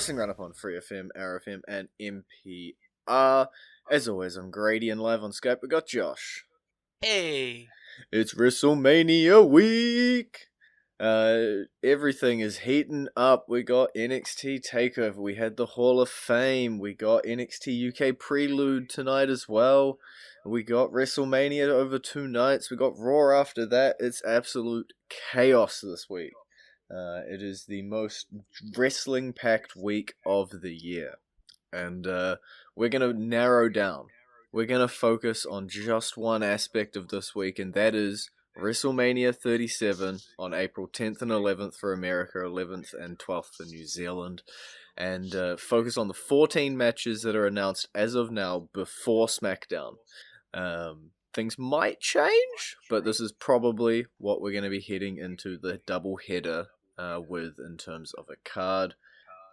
Wrestling Roundup on FreeFM, ArrowFM, and MPR. As always, I'm Grady, and live on Skype we got Josh. Hey! It's WrestleMania week! Everything is heating up. We got NXT TakeOver, we had the Hall of Fame, we got NXT UK Prelude tonight as well, we got WrestleMania over 2 nights, we got Raw after that. It's absolute chaos this week. It is the most wrestling-packed week of the year. And we're going to narrow down. We're going to focus on just one aspect of this week, and that is WrestleMania 37 on April 10th and 11th for America, 11th and 12th for New Zealand. And focus on the 14 matches that are announced as of now before SmackDown. Things might change, but this is probably what we're going to be heading into the double header with in terms of a card.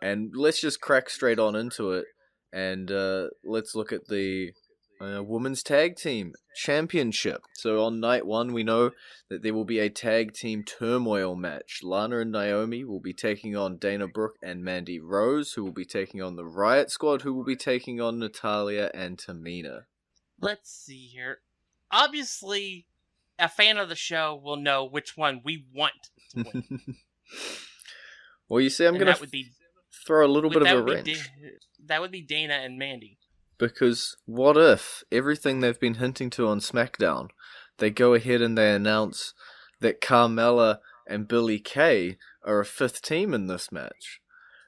And let's just crack straight on into it, and let's look at the Women's Tag Team Championship. So on night 1, we know that there will be a Tag Team Turmoil match. Lana and Naomi will be taking on Dana Brooke and Mandy Rose, who will be taking on the Riot Squad, who will be taking on Natalya and Tamina. Let's see here. Obviously, a fan of the show will know which one we want to win. Well, you see, I'm going to throw a little bit of a wrench. That would be Dana and Mandy. Because what if everything they've been hinting to on SmackDown, they go ahead and they announce that Carmella and Billie Kay are a 5th team in this match?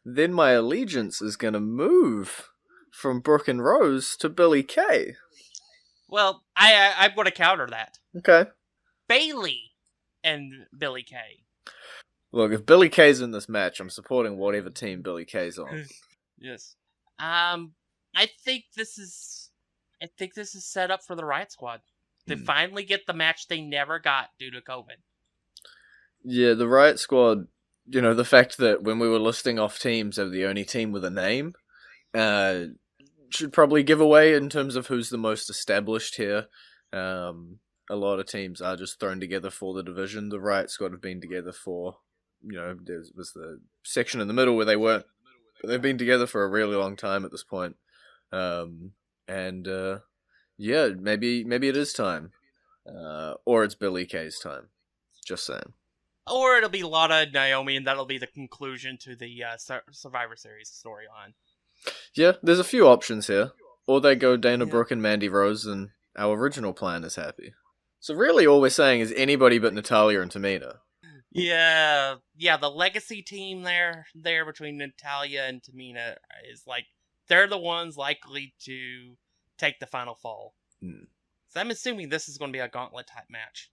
Then my allegiance is going to move from Brooke and Rose to Billie Kay. Well, I'm going to counter that. Okay. Bayley and Billie Kay. Look, if Billie Kay's in this match, I'm supporting whatever team Billie Kay's on. Yes. I think this is set up for the Riot Squad to finally get the match they never got due to COVID. Yeah, the Riot Squad, you know, the fact that when we were listing off teams, they're the only team with a name, should probably give away in terms of who's the most established here. A lot of teams are just thrown together for the division. The Riot Squad have been together for, you know, there was the section in the middle where they weren't. They've been together for a really long time at this point. Yeah, maybe it is time. Or it's Billie Kay's time. Just saying. Or it'll be Lana and Naomi, and that'll be the conclusion to the Survivor Series storyline. Yeah, there's a few options here. Or they go Dana Brooke and Mandy Rose, and our original plan is happy. So really all we're saying is anybody but Natalya and Tamina. Yeah, the legacy team there between Natalya and Tamina is like, they're the ones likely to take the final fall. So I'm assuming this is going to be a gauntlet type match.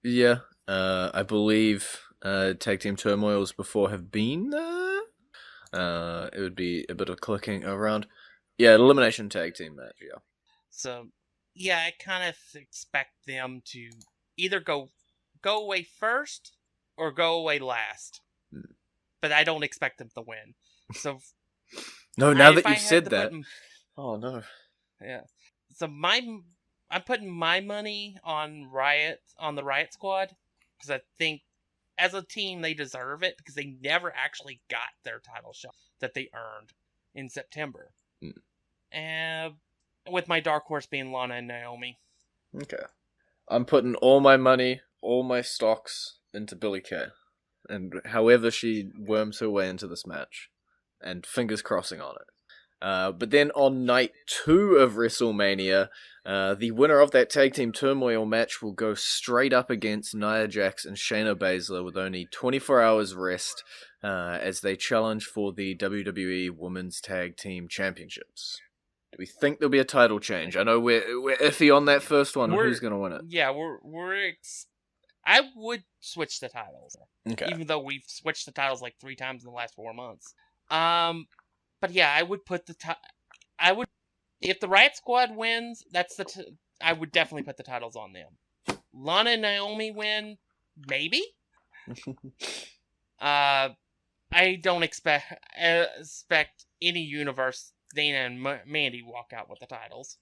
Yeah, I believe Tag Team Turmoils before have been there. It would be a bit of clicking around. Yeah, elimination tag team match, yeah. So, yeah, I kind of expect them to either go away first or go away last. But I don't expect them to win. So no, now that you've said that. Oh no. Yeah. So I'm putting my money on the Riot Squad, because I think as a team they deserve it, because they never actually got their title shot that they earned in September. And with my dark horse being Lana and Naomi. Okay. I'm putting all my money, all my stocks into Billie Kay. And however she worms her way into this match. And fingers crossing on it. But then on night 2 of WrestleMania, the winner of that Tag Team Turmoil match will go straight up against Nia Jax and Shayna Baszler with only 24 hours rest as they challenge for the WWE Women's Tag Team Championships. Do we think there'll be a title change? I know we're iffy on that first one. Who's going to win it? Yeah, I would switch the titles. Okay. Even though we've switched the titles like 3 times in the last 4 months. But yeah, I would put if the Riot Squad wins, I would definitely put the titles on them. Lana and Naomi win, maybe. I don't expect any universe Dana and Mandy walk out with the titles.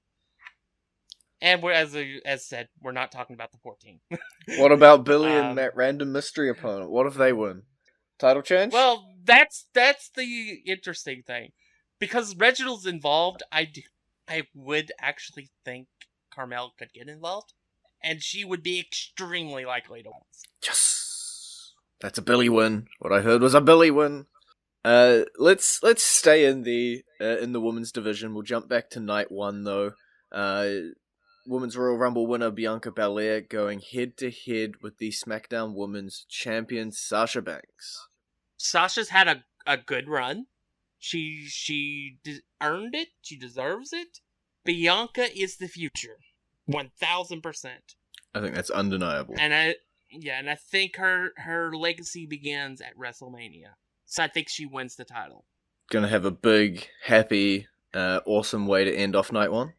And as said, we're not talking about the 14. What about Billy and Matt Random Mystery Opponent? What if they win? Title change? Well, that's the interesting thing, because Reginald's involved. I would actually think Carmel could get involved, and she would be extremely likely to win. Yes. That's a Billy win. What I heard was a Billy win. Let's stay in the women's division. We'll jump back to night one though. Women's Royal Rumble winner Bianca Belair going head to head with the SmackDown Women's Champion Sasha Banks. Sasha's had a good run. She earned it. She deserves it. Bianca is the future, 1000%. I think that's undeniable. And I think her legacy begins at WrestleMania. So I think she wins the title. Gonna have a big, happy, awesome way to end off night one.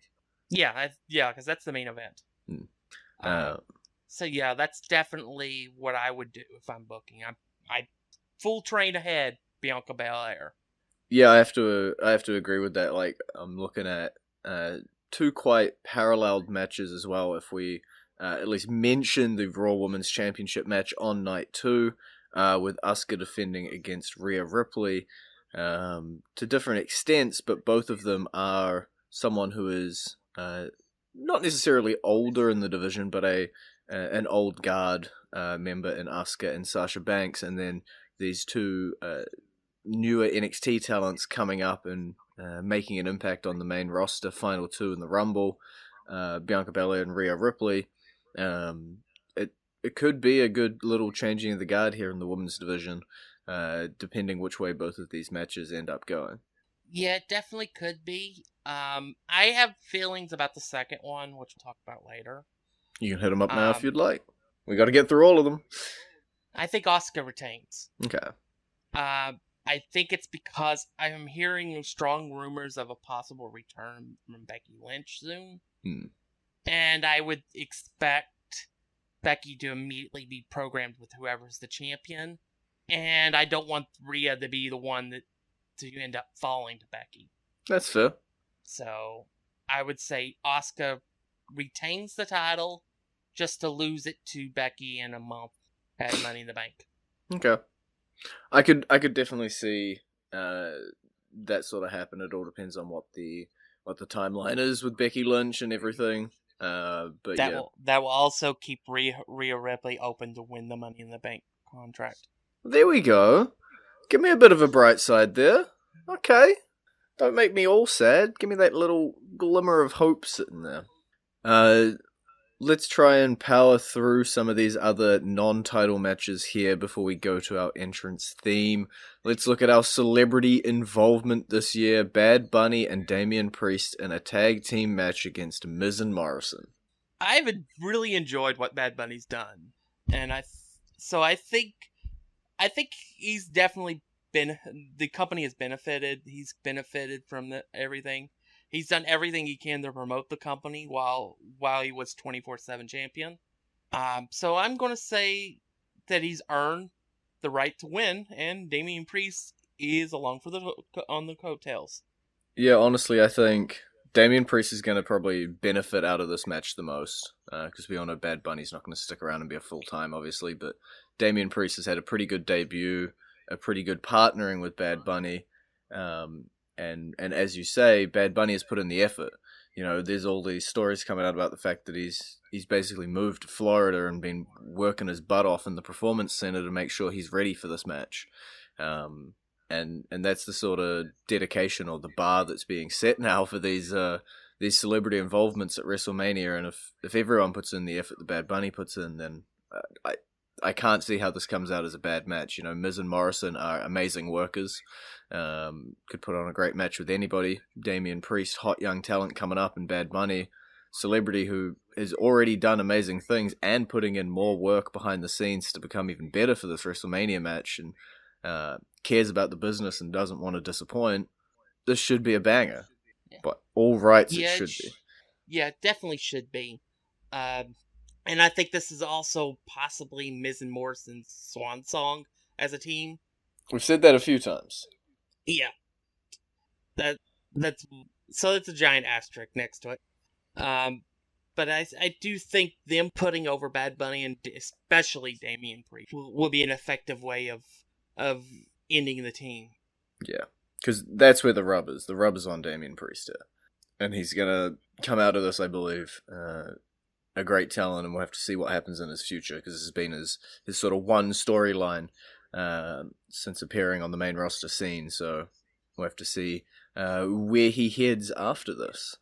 Yeah, because that's the main event. So yeah, that's definitely what I would do if I'm booking. I full train ahead, Bianca Belair. Yeah, I have to agree with that. Like, I'm looking at two quite paralleled matches as well. If we at least mention the Raw Women's Championship match on night 2, with Asuka defending against Rhea Ripley, to different extents, but both of them are someone who is not necessarily older in the division, but an old guard member in Asuka and Sasha Banks, and then these two newer NXT talents coming up and making an impact on the main roster, final 2 in the Rumble, Bianca Belair and Rhea Ripley. It could be a good little changing of the guard here in the women's division, depending which way both of these matches end up going. Yeah, it definitely could be. I have feelings about the second one, which we'll talk about later. You can hit them up now if you'd like. We got to get through all of them. I think Asuka retains. Okay. I think it's because I am hearing strong rumors of a possible return from Becky Lynch soon. And I would expect Becky to immediately be programmed with whoever's the champion. And I don't want Rhea to be the one to end up falling to Becky. That's fair. So I would say Asuka retains the title just to lose it to Becky in a month at Money in the Bank. Okay. I could definitely see that sort of happen. It all depends on what the timeline is with Becky Lynch and everything. But that will also keep Rhea Ripley open to win the Money in the Bank contract. There we go. Give me a bit of a bright side there. Okay. Don't make me all sad. Give me that little glimmer of hope sitting there. Let's try and power through some of these other non-title matches here before we go to our entrance theme. Let's look at our celebrity involvement this year. Bad Bunny and Damian Priest in a tag team match against Miz and Morrison. I've really enjoyed what Bad Bunny's done. And I think he's definitely the company has benefited. He's benefited from everything. He's done everything he can to promote the company while he was 24/7 champion. So I'm going to say that he's earned the right to win, and Damian Priest is along on the coattails. Yeah, honestly, I think Damian Priest is going to probably benefit out of this match the most, because we all know Bad Bunny's not going to stick around and be a full-time, obviously, but Damian Priest has had a pretty good debut, a pretty good partnering with Bad Bunny, and as you say, Bad Bunny has put in the effort. You know, there's all these stories coming out about the fact that he's basically moved to Florida and been working his butt off in the Performance Center to make sure he's ready for this match. And that's the sort of dedication or the bar that's being set now for these celebrity involvements at WrestleMania. And if everyone puts in the effort that Bad Bunny puts in, then I can't see how this comes out as a bad match. You know, Miz and Morrison are amazing workers. Could put on a great match with anybody. Damian Priest, hot young talent coming up, and Bad Bunny, celebrity who has already done amazing things and putting in more work behind the scenes to become even better for this WrestleMania match, and cares about the business and doesn't want to disappoint. This should be a banger. Yeah. But all rights, it should be. Yeah, it definitely should be. And I think this is also possibly Miz and Morrison's swan song as a team. We've said that a few times. Yeah. That's a giant asterisk next to it. But I do think them putting over Bad Bunny and especially Damian Priest will be an effective way of of ending the team. Yeah, because that's where the rub is. The rub is on Damian Priest here. And he's going to come out of this, I believe, a great talent, and we'll have to see what happens in his future, because this has been his sort of one storyline since appearing on the main roster scene, so we'll have to see where he heads after this.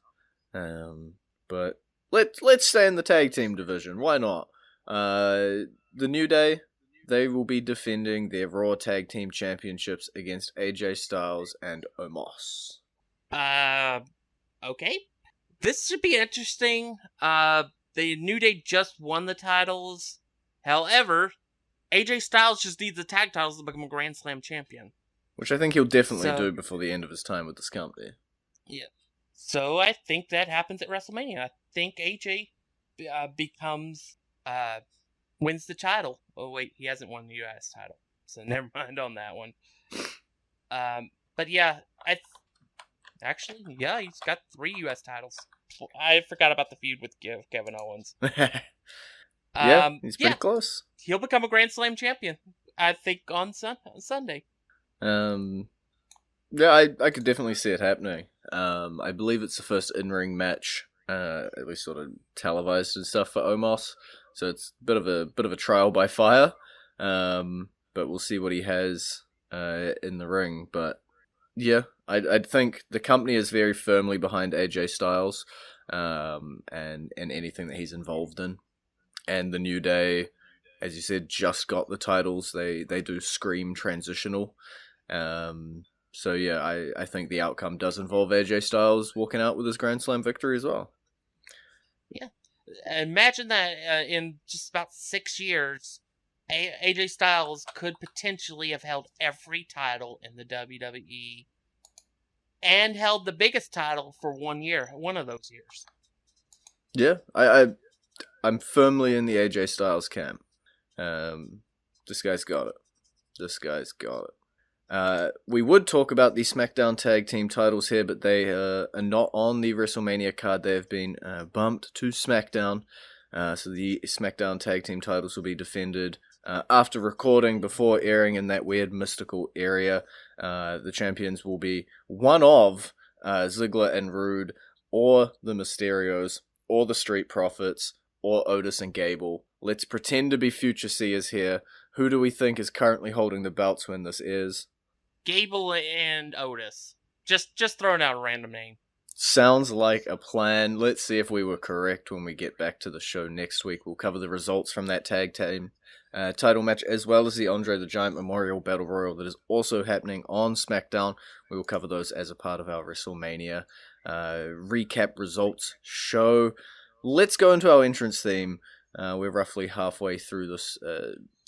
But let's stay in the tag team division. Why not? The New Day, they will be defending their Raw Tag Team Championships against AJ Styles and Omos. Okay. This should be interesting. The New Day just won the titles. However, AJ Styles just needs the tag titles to become a Grand Slam champion. Which I think he'll definitely do before the end of his time with this company. Yeah. So I think that happens at WrestleMania. I think AJ wins the title. Oh wait, he hasn't won the US title, so never mind on that one. But yeah, he's got 3 US titles. I forgot about the feud with Kevin Owens. He's pretty close. He'll become a Grand Slam champion, I think, on Sunday. Yeah, I could definitely see it happening. I believe it's the first in-ring match, at least sort of televised and stuff for Omos. So it's a bit of a trial by fire. But we'll see what he has in the ring. But yeah, I'd think the company is very firmly behind AJ Styles, and anything that he's involved in. And the New Day, as you said, just got the titles. They do scream transitional. So yeah, I think the outcome does involve AJ Styles walking out with his Grand Slam victory as well. Yeah. Imagine that in just about 6 years, AJ Styles could potentially have held every title in the WWE and held the biggest title for 1 year, one of those years. Yeah, I'm firmly in the AJ Styles camp. This guy's got it. We would talk about the SmackDown Tag Team titles here, but they are not on the WrestleMania card. They have been bumped to SmackDown. So the SmackDown Tag Team titles will be defended after recording, before airing in that weird mystical area. The champions will be one of Ziggler and Rude, or the Mysterios, or the Street Profits, or Otis and Gable. Let's pretend to be future seers here. Who do we think is currently holding the belts when this airs? Gable and Otis. Just throwing out a random name. Sounds like a plan. Let's see if we were correct when we get back to the show next week. We'll cover the results from that tag team title match, as well as the Andre the Giant Memorial Battle Royal that is also happening on SmackDown. We will cover those as a part of our WrestleMania recap results show. Let's go into our entrance theme. We're roughly halfway through this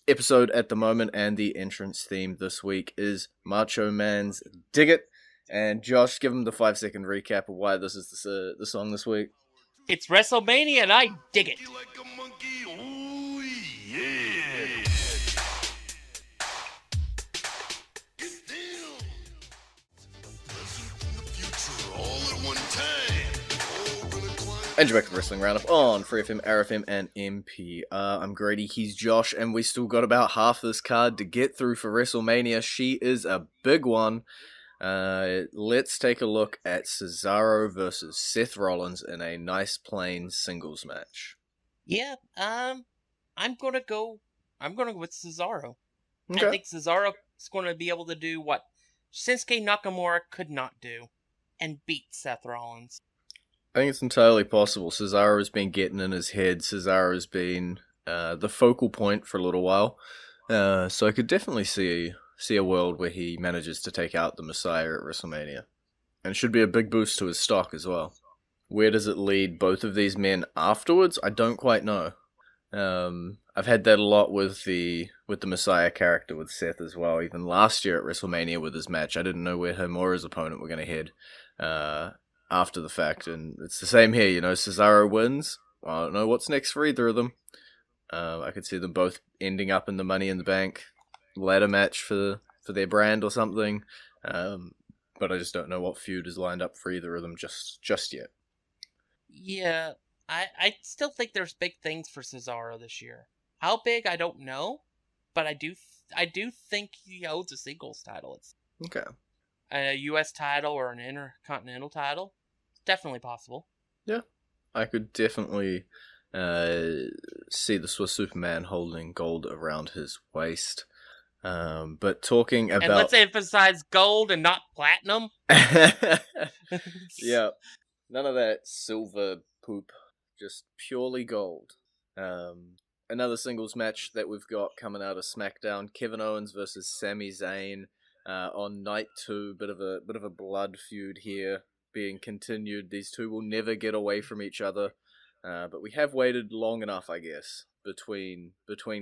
episode at the moment, and the entrance theme this week is Macho Man's Dig It. And Josh, give him the 5-second recap of why this is the song this week. It's WrestleMania and I dig it. And you're back to Wrestling Roundup on FreeFM, ArrowFM, and MP. I'm Grady, he's Josh, and we still got about half this card to get through for WrestleMania. She is a big one. Let's take a look at Cesaro versus Seth Rollins in a nice plain singles match. Yeah, I'm gonna go with Cesaro. Okay. I think Cesaro is going to be able to do what Shinsuke Nakamura could not do, and beat Seth Rollins. I think it's entirely possible. Cesaro's been getting in his head. Cesaro's been the focal point for a little while. So I could definitely see a world where he manages to take out the Messiah at WrestleMania. And it should be a big boost to his stock as well. Where does it lead both of these men afterwards? I don't quite know. I've had that a lot with the Messiah character with Seth as well. Even last year at WrestleMania with his match, I didn't know where him or his opponent were going to head after the fact. And it's the same here, Cesaro wins. I don't know what's next for either of them. I could see them both ending up in the Money in the Bank ladder match for their brand or something. But I just don't know what feud is lined up for either of them just yet. Yeah, I still think there's big things for Cesaro this year. How big, I don't know, but I do think he holds a singles title. It's Okay. a U.S. title or an intercontinental title. It's definitely possible. Yeah. I could definitely see the Swiss Superman holding gold around his waist. But talking And let's about... emphasize gold and not platinum. Yeah. None of that silver poop. Just purely gold. Another singles match that we've got coming out of SmackDown: Kevin Owens versus Sami Zayn on night 2. Bit of a blood feud here being continued. These two will never get away from each other, but we have waited long enough, I guess, between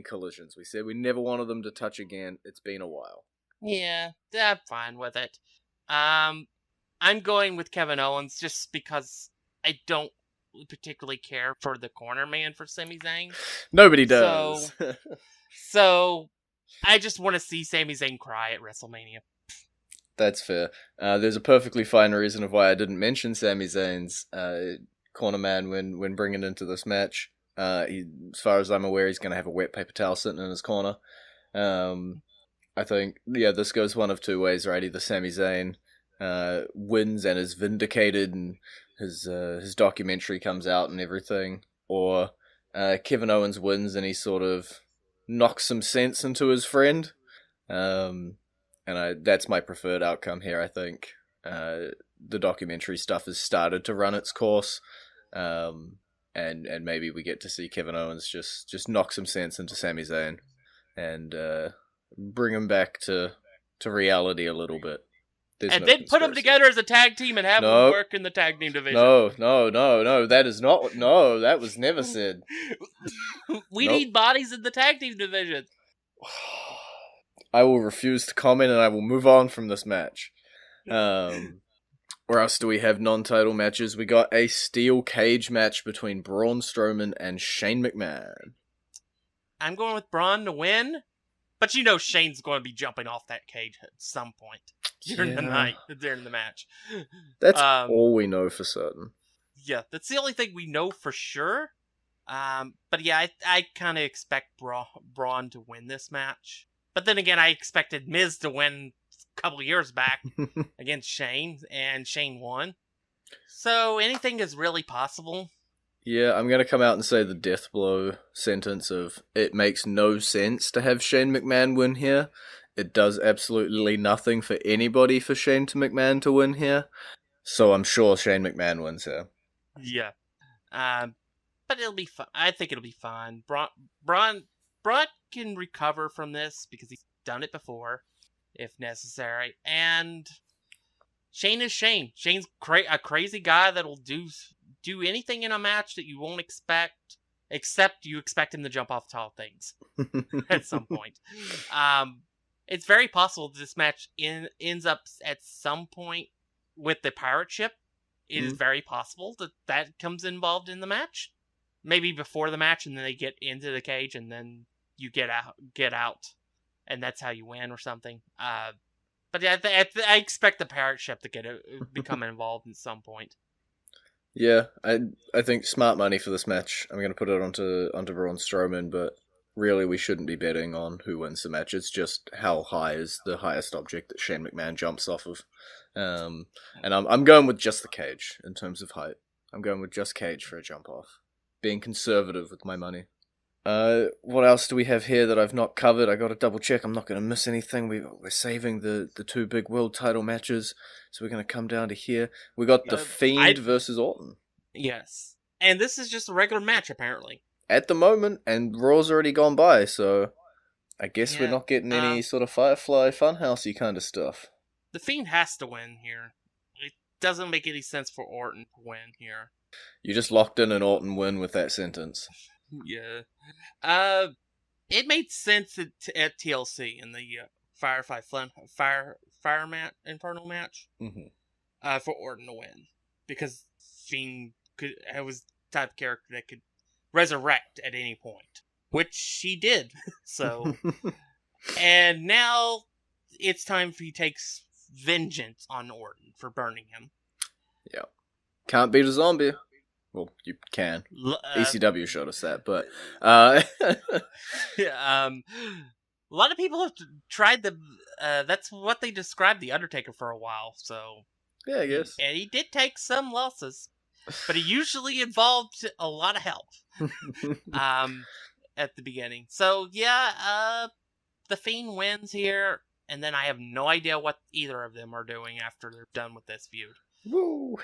collisions. We said we never wanted them to touch again. It's been a while. Yeah, I'm fine with it. I'm going with Kevin Owens just because I don't particularly care for the corner man for Sami Zayn. Nobody does. So I just want to see Sami Zayn cry at WrestleMania. That's fair. There's a perfectly fine reason of why I didn't mention Sami Zayn's corner man when bringing into this match. As far as I'm aware, he's going to have a wet paper towel sitting in his corner. I think, this goes one of two ways, right? Either Sami Zayn wins and is vindicated, and his documentary comes out and everything, or Kevin Owens wins and he sort of knocks some sense into his friend. And that's my preferred outcome here. I think the documentary stuff has started to run its course, and maybe we get to see Kevin Owens just knock some sense into Sami Zayn and bring him back to reality a little bit. There's and no then put them conspiracy. together as a tag team and have them work in the tag team division. No. That is not. No, that was never said. We need bodies in the tag team division. I will refuse to comment, and I will move on from this match. Where else do we have non-title matches? We got a steel cage match between Braun Strowman and Shane McMahon. I'm going with Braun to win, but you know Shane's going to be jumping off that cage at some point during the night, during the match. That's all we know for certain. Yeah, that's the only thing we know for sure. But yeah, I kind of expect Braun to win this match. But then again, I expected Miz to win a couple of years back against Shane, and Shane won. So anything is really possible. Yeah, I'm going to come out and say the death blow sentence of, it makes no sense to have Shane McMahon win here. It does absolutely nothing for anybody for Shane McMahon to win here. So I'm sure Shane McMahon wins here. Yeah. But it'll be fun. I think it'll be fine. Braun can recover from this because he's done it before, if necessary. And Shane is Shane. Shane's a crazy guy that'll do anything in a match that you won't expect, except you expect him to jump off tall things at some point. It's very possible this match ends up at some point with the pirate ship. It is very possible that comes involved in the match. Maybe before the match, and then they get into the cage, and then you get out, and that's how you win or something. But yeah, I expect the pirate ship to become involved at some point. Yeah, I think smart money for this match. I'm going to put it onto Braun Strowman, but really we shouldn't be betting on who wins the match. It's just how high is the highest object that Shane McMahon jumps off of. And I'm going with just the cage in terms of height. I'm going with just cage for a jump off. Being conservative with my money. What else do we have here that I've not covered? I got to double check. I'm not going to miss anything. We're saving the two big world title matches, so we're going to come down to here. We got The Fiend versus Orton. Yes, and this is just a regular match apparently. At the moment, and Raw's already gone by, so I guess we're not getting any sort of Firefly Funhousey kind of stuff. The Fiend has to win here. It doesn't make any sense for Orton to win here. You just locked in an Orton win with that sentence. Yeah. It made sense at TLC in the Infernal match. Mm-hmm. For Orton to win, because Fiend was the type of character that could resurrect at any point, which he did. So, and now it's time he takes vengeance on Orton for burning him. Yeah, can't beat a zombie. Well, you can. ECW showed us that, but A lot of people have tried the. That's what they described the Undertaker for a while. So Yeah, I guess. and he did take some losses, but he usually involved a lot of help. At the beginning. So yeah, the Fiend wins here, and then I have no idea what either of them are doing after they're done with this feud. Woo!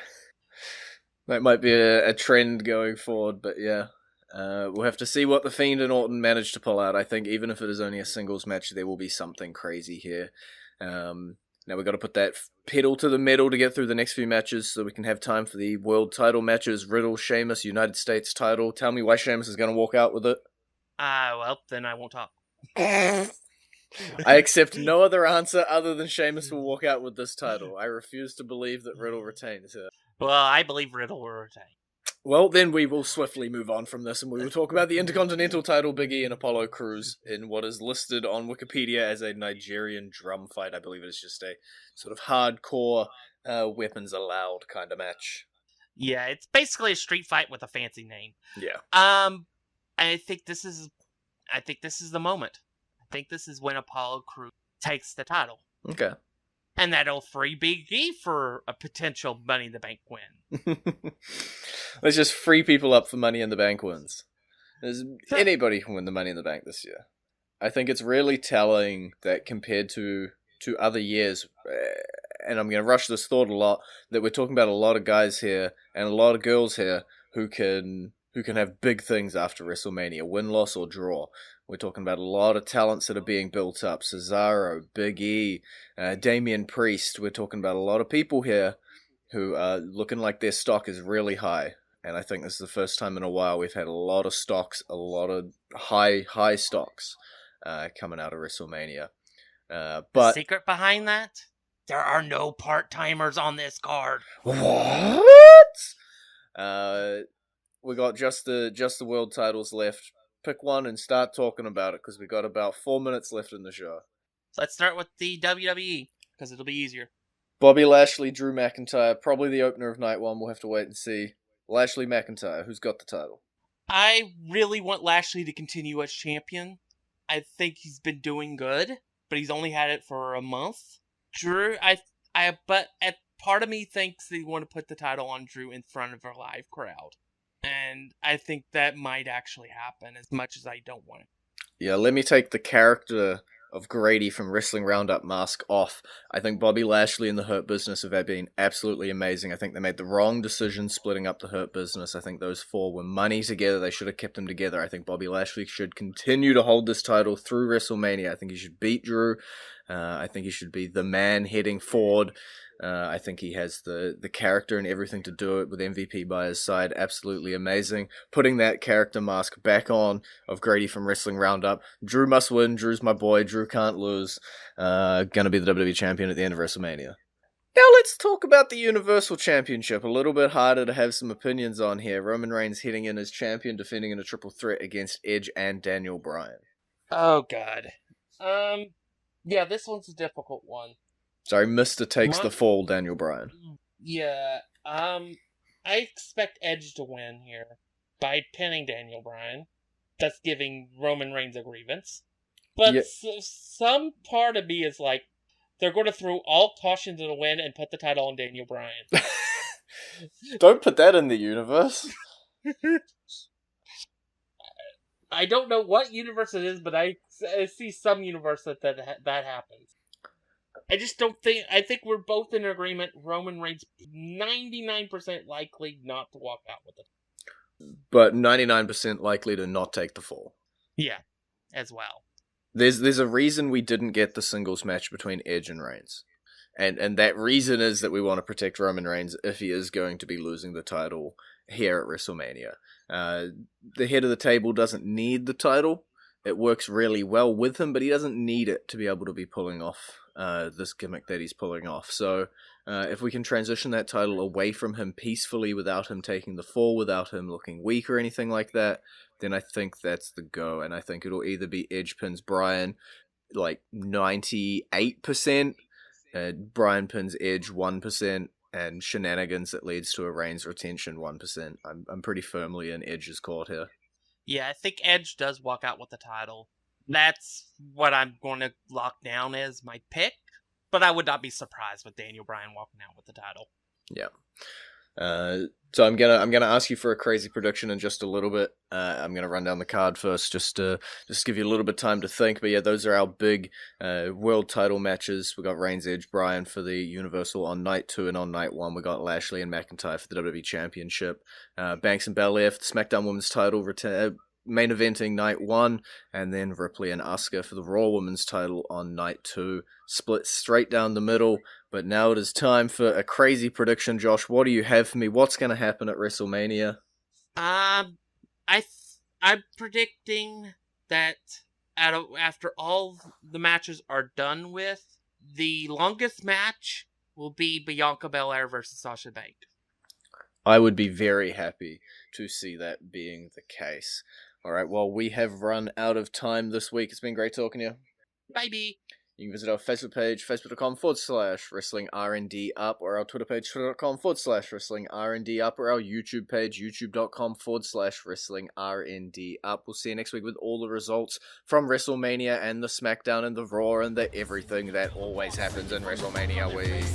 That might be a trend going forward, but yeah. We'll have to see what the Fiend and Orton manage to pull out. I think even if it is only a singles match, there will be something crazy here. Now we've got to put that pedal to the metal to get through the next few matches so we can have time for the world title matches. Riddle, Sheamus, United States title. Tell me why Sheamus is going to walk out with it. Well, then I won't talk. I accept no other answer other than Sheamus will walk out with this title. I refuse to believe that Riddle retains it. Well, I believe Riddle will retain. Well, then we will swiftly move on from this and we will talk about the Intercontinental title, Big E and Apollo Crews, in what is listed on Wikipedia as a Nigerian drum fight. I believe it is just a sort of hardcore, weapons allowed kind of match. Yeah, it's basically a street fight with a fancy name. Yeah. I think this is the moment. I think this is when Apollo Crews takes the title. Okay. And that'll free Big E for a potential Money in the Bank win. Let's just free people up for Money in the Bank wins. Anybody can win the Money in the Bank this year. I think it's really telling that compared to other years, and I'm going to rush this thought a lot, that we're talking about a lot of guys here and a lot of girls here who can have big things after WrestleMania, win, loss, or draw. We're talking about a lot of talents that are being built up. Cesaro, Big E, Damian Priest. We're talking about a lot of people here who are looking like their stock is really high. And I think this is the first time in a while we've had a lot of stocks, a lot of high stocks coming out of WrestleMania. But the secret behind that? There are no part-timers on this card. What? We got just the world titles left. Pick one and start talking about it because we got about 4 minutes left in the show. Let's start with the WWE because it'll be easier. Bobby Lashley, Drew McIntyre, probably the opener of night one. We'll have to wait and see. Lashley, McIntyre, who's got the title? I really want Lashley to continue as champion. I think he's been doing good, but he's only had it for a month. Drew, but part of me thinks they want to put the title on Drew in front of a live crowd. And I think that might actually happen as much as I don't want it. Yeah, let me take the character of Grady from Wrestling Roundup mask off. I think Bobby Lashley and the Hurt Business have been absolutely amazing. I think they made the wrong decision splitting up the Hurt Business. I think those four were money together. They should have kept them together. I think Bobby Lashley should continue to hold this title through WrestleMania. I think he should beat Drew. I think he should be the man heading forward. I think he has the character and everything to do it with MVP by his side. Absolutely amazing. Putting that character mask back on of Grady from Wrestling Roundup. Drew must win. Drew's my boy. Drew can't lose. Gonna be the WWE champion at the end of WrestleMania. Now let's talk about the Universal Championship. A little bit harder to have some opinions on here. Roman Reigns heading in as champion, defending in a triple threat against Edge and Daniel Bryan. Oh, God. Yeah, this one's a difficult one. Sorry, Mr. takes the fall, Daniel Bryan. Yeah, I expect Edge to win here by pinning Daniel Bryan. That's giving Roman Reigns a grievance. But some part of me is like, they're going to throw all caution to the wind and put the title on Daniel Bryan. Don't put that in the universe. I don't know what universe it is, but I see some universe that happens. I just don't think... I think we're both in agreement. Roman Reigns 99% likely not to walk out with it. But 99% likely to not take the fall. Yeah, as well. There's a reason we didn't get the singles match between Edge and Reigns. And that reason is that we want to protect Roman Reigns if he is going to be losing the title here at WrestleMania. The head of the table doesn't need the title. It works really well with him, but he doesn't need it to be able to be pulling off this gimmick that he's pulling off. So if we can transition that title away from him peacefully without him taking the fall, without him looking weak or anything like that, then I think that's the go. And I think it'll either be Edge pins Bryan like 98%, Bryan pins Edge 1%, and shenanigans that leads to a Reigns retention 1%. I'm pretty firmly in Edge's court here. Yeah, I think Edge does walk out with the title. That's what I'm going to lock down as my pick. But I would not be surprised with Daniel Bryan walking out with the title. Yeah. So I'm gonna ask you for a crazy prediction in just a little bit. I'm gonna run down the card first, just to give you a little bit of time to think. But yeah, those are our big world title matches. We got Reigns, Edge, Bryan for the Universal on night 2, and on night 1 we got Lashley and McIntyre for the WWE Championship. Banks and Belair for the SmackDown Women's Title, main eventing night 1, and then Ripley and Asuka for the Raw Women's Title on night 2. Split straight down the middle. But now it is time for a crazy prediction, Josh. What do you have for me? What's going to happen at WrestleMania? I'm predicting that after all the matches are done with, the longest match will be Bianca Belair versus Sasha Banks. I would be very happy to see that being the case. All right, well, we have run out of time this week. It's been great talking to you. Bye. You can visit our Facebook page, facebook.com/WrestlingRNDup, or our Twitter page, twitter.com/WrestlingRNDup, or our YouTube page, youtube.com/WrestlingRNDup. We'll see you next week with all the results from WrestleMania and the SmackDown and the Raw and the everything that always happens in WrestleMania week.